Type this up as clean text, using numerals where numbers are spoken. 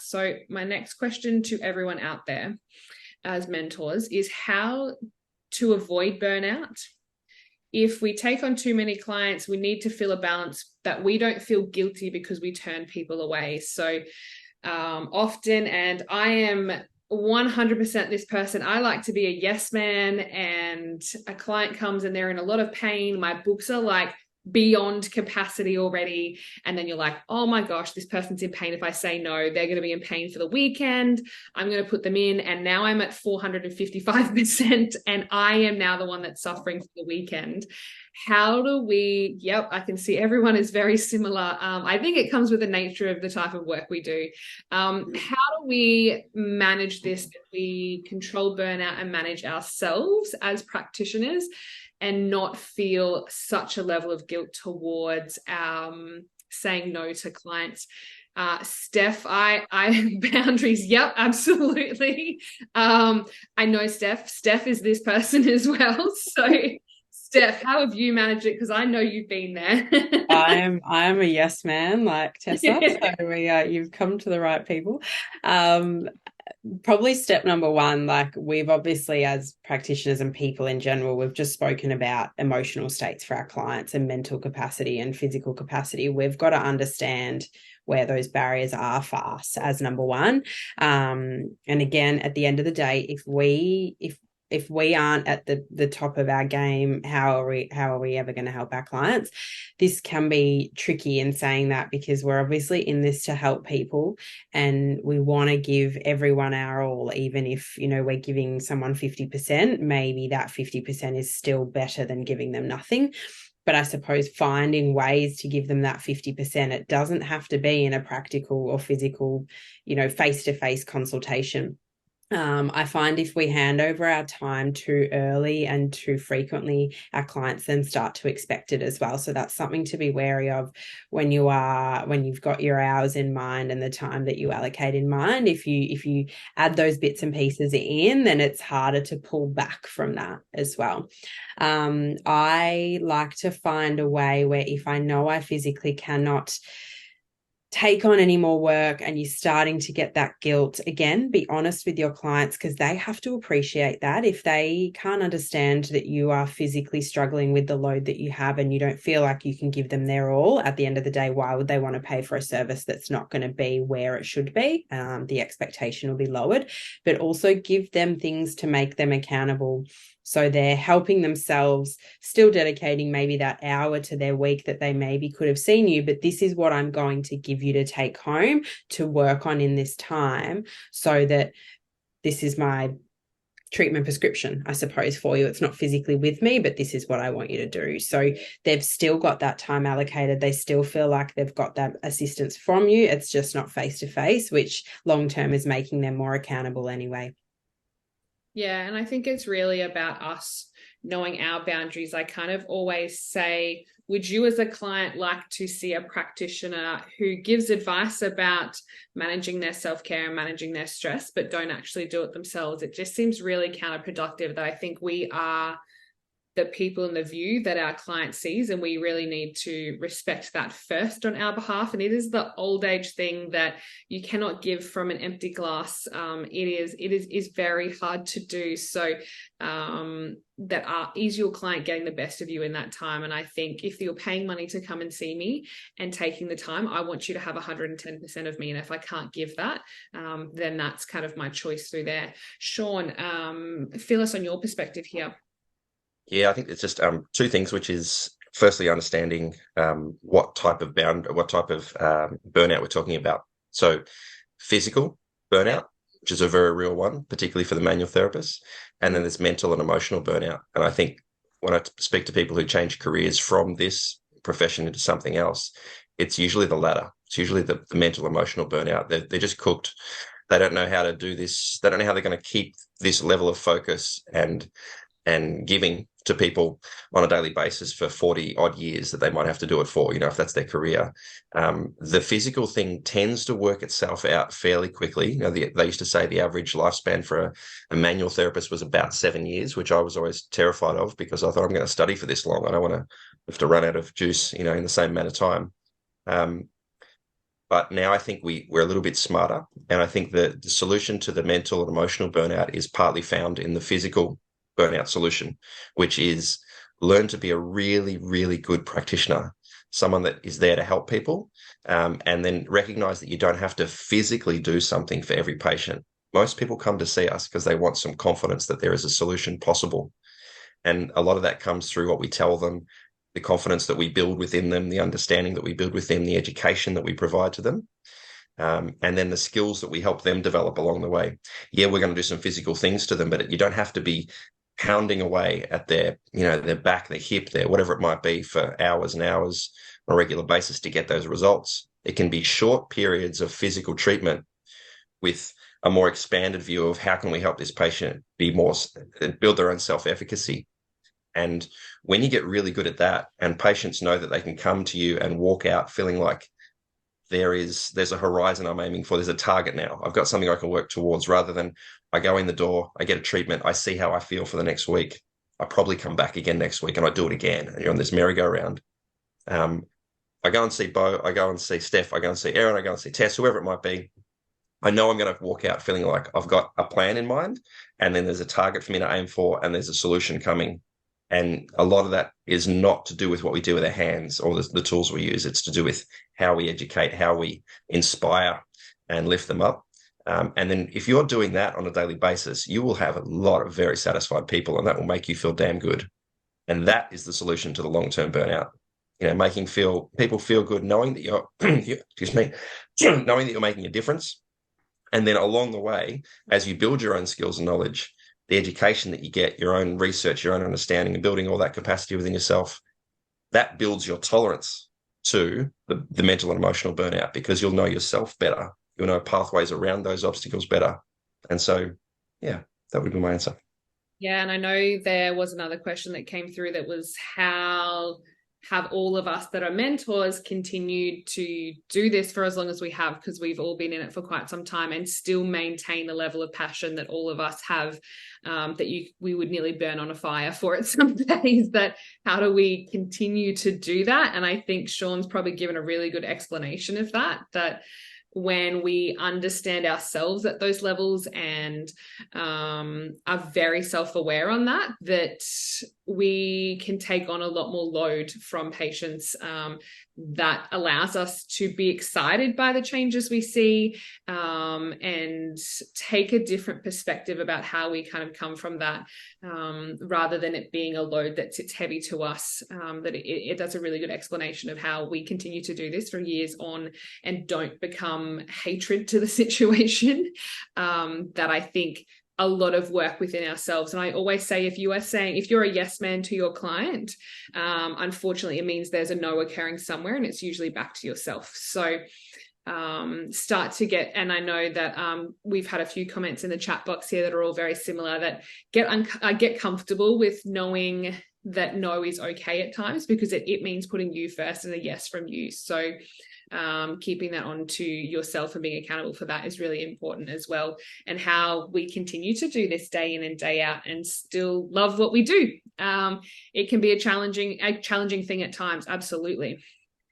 So my next question to everyone out there as mentors is how to avoid burnout. If we take on too many clients, we need to feel a balance that we don't feel guilty because we turn people away. So often, and I am 100% this person, I like to be a yes man, and a client comes and they're in a lot of pain. My books are like beyond capacity already. And then you're like, oh my gosh, this person's in pain. If I say no, they're going to be in pain for the weekend. I'm going to put them in. And now I'm at 455%. And I am now the one that's suffering for the weekend. How do we, yep, I can see everyone is very similar. I think it comes with the nature of the type of work we do. How do we manage this? That we control burnout and manage ourselves as practitioners and not feel such a level of guilt towards saying no to clients? Steph, I boundaries. Yep, absolutely. I know Steph is this person as well. So Steph, how have you managed it? Because I know you've been there. I am a yes man like Tessa. So you've come to the right people. Probably step number one, like we've obviously, as practitioners and people in general, we've just spoken about emotional states for our clients and mental capacity and physical capacity. We've got to understand where those barriers are for us as number one. And again, at the end of the day, if we aren't at the top of our game, how are we ever going to help our clients? This can be tricky in saying that, because we're obviously in this to help people, and we want to give everyone our all. Even if, we're giving someone 50%, maybe that 50% is still better than giving them nothing. But I suppose finding ways to give them that 50%, it doesn't have to be in a practical or physical, face-to-face consultation. I find if we hand over our time too early and too frequently, our clients then start to expect it as well. So that's something to be wary of when you've got your hours in mind and the time that you allocate in mind. If you add those bits and pieces in, then it's harder to pull back from that as well. I like to find a way where, if I know I physically cannot take on any more work and you're starting to get that guilt, again, be honest with your clients, because they have to appreciate that. If they can't understand that you are physically struggling with the load that you have and you don't feel like you can give them their all, at the end of the day, why would they want to pay for a service that's not going to be where it should be? The expectation will be lowered, but also give them things to make them accountable. So they're helping themselves, still dedicating maybe that hour to their week that they maybe could have seen you, but this is what I'm going to give you to take home to work on in this time, so that this is my treatment prescription, I suppose, for you. It's not physically with me, but this is what I want you to do. So they've still got that time allocated. They still feel like they've got that assistance from you. It's just not face-to-face, which long-term is making them more accountable anyway. Yeah, and I think it's really about us knowing our boundaries. I kind of always say, would you as a client like to see a practitioner who gives advice about managing their self-care and managing their stress, but don't actually do it themselves? It just seems really counterproductive. That I think we are the people in the view that our client sees, and we really need to respect that first on our behalf. And it is the old age thing that you cannot give from an empty glass. It is very hard to do. So is your client getting the best of you in that time? And I think if you're paying money to come and see me and taking the time, I want you to have 110% of me. And if I can't give that, then that's kind of my choice through there. Shaun, fill us on your perspective here. Yeah, I think it's just two things, which is firstly understanding what type of burnout we're talking about. So physical burnout, which is a very real one, particularly for the manual therapists, and then there's mental and emotional burnout. And I think when I speak to people who change careers from this profession into something else, it's usually the latter. It's usually the mental emotional burnout. They're just cooked. They don't know how to do this. They don't know how they're going to keep this level of focus and giving to people on a daily basis for 40 odd years that they might have to do it for, if that's their career. The physical thing tends to work itself out fairly quickly. They used to say the average lifespan for a manual therapist was about 7 years, which I was always terrified of, because I thought, I'm going to study for this long. I don't want to have to run out of juice, in the same amount of time. But now I think we're a little bit smarter. And I think that the solution to the mental and emotional burnout is partly found in the physical burnout solution, which is learn to be a really, really good practitioner, someone that is there to help people, and then recognize that you don't have to physically do something for every patient. Most people come to see us because they want some confidence that there is a solution possible. And a lot of that comes through what we tell them, the confidence that we build within them, the understanding that we build within them, the education that we provide to them, and then the skills that we help them develop along the way. Yeah, we're going to do some physical things to them, but you don't have to be pounding away at their, their back, their hip, their whatever it might be for hours and hours on a regular basis to get those results. It can be short periods of physical treatment with a more expanded view of how can we help this patient build their own self-efficacy. And when you get really good at that and patients know that they can come to you and walk out feeling like there's a horizon I'm aiming for, there's a target now, I've got something I can work towards, rather than I go in the door, I get a treatment, I see how I feel for the next week, I probably come back again next week and I do it again, and you're on this merry-go-round. I go and see Bo, I go and see Steph, I go and see Aaron, I go and see Tess, whoever it might be. I know I'm going to walk out feeling like I've got a plan in mind, and then there's a target for me to aim for, and there's a solution coming. And a lot of that is not to do with what we do with our hands or the tools we use. It's to do with how we educate, how we inspire and lift them up. And then if you're doing that on a daily basis, you will have a lot of very satisfied people, and that will make you feel damn good. And that is the solution to the long-term burnout. Making people feel good, knowing that you're, knowing that you're making a difference. And then along the way, as you build your own skills and knowledge, the education that you get, your own research, your own understanding, and building all that capacity within yourself, that builds your tolerance to the mental and emotional burnout, because you'll know yourself better. You'll know pathways around those obstacles better. And so, yeah, that would be my answer. Yeah, and I know there was another question that came through that was, how have all of us that are mentors continued to do this for as long as we have, because we've all been in it for quite some time, and still maintain the level of passion that all of us have, that we would nearly burn on a fire for it some days. That how do we continue to do that? And I think Shaun's probably given a really good explanation of that when we understand ourselves at those levels and are very self-aware on that we can take on a lot more load from patients, that allows us to be excited by the changes we see, and take a different perspective about how we kind of come from that, rather than it being a load that sits heavy to us. That it does a really good explanation of how we continue to do this for years on and don't become hatred to the situation. That I think a lot of work within ourselves. And I always say, if you're a yes man to your client, unfortunately, it means there's a no occurring somewhere, and it's usually back to yourself. So start to get, and I know that we've had a few comments in the chat box here that are all very similar, that get comfortable with knowing that no is okay at times, because it means putting you first and a yes from you. So keeping that on to yourself and being accountable for that is really important as well, and how we continue to do this day in and day out and still love what we do. It can be a challenging thing at times, absolutely.